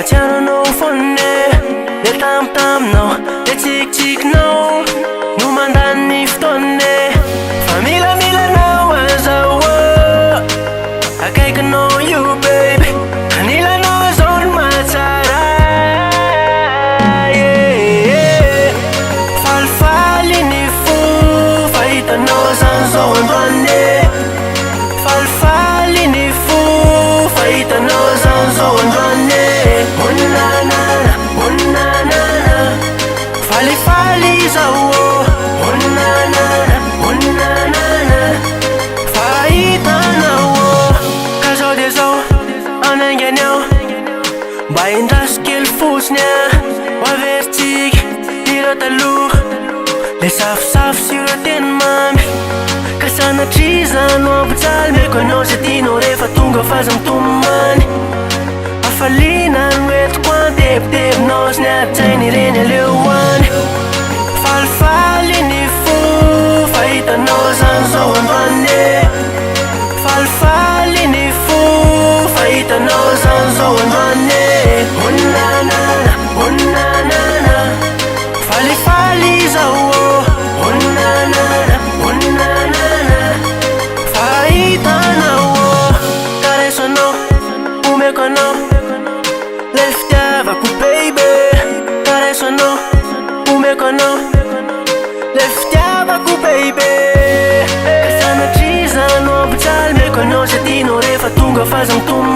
tianao fonne le tamtaminao le tsikitsikinao no mandany ny fotoane fa milamilanao azao akaikinao io baby anilanao zao ny mahatsara falifaly ny fo fahitanao zany zao androany falifaly ny fo fahitanao zany zao androany onanana onanana falifaly zao onanana onanana fahitanao ka zao de zao anaingany ao mba indraso kely fotsiny ho averitsika ireo taloha le safosafo sy ireo teny mamy ka sanatrizano ampotsaly meko anao zay tianao rehefa tonga faza mitomany afaliana no entiko antebitebinao sy ny ady-tsainy ireny aleo any falifaly ny fo fahitanao zany zao androany falifaly ny fo fahitanao zany zao androany onanana onanana falifaly zao onanana onanana fahitanao karesanao omeko anao le fitiavako baby karesanao omeko anao le fitiavako baby ka sanatrizano ampotsaly meko anao zay tianao rehefa tonga faza mitomany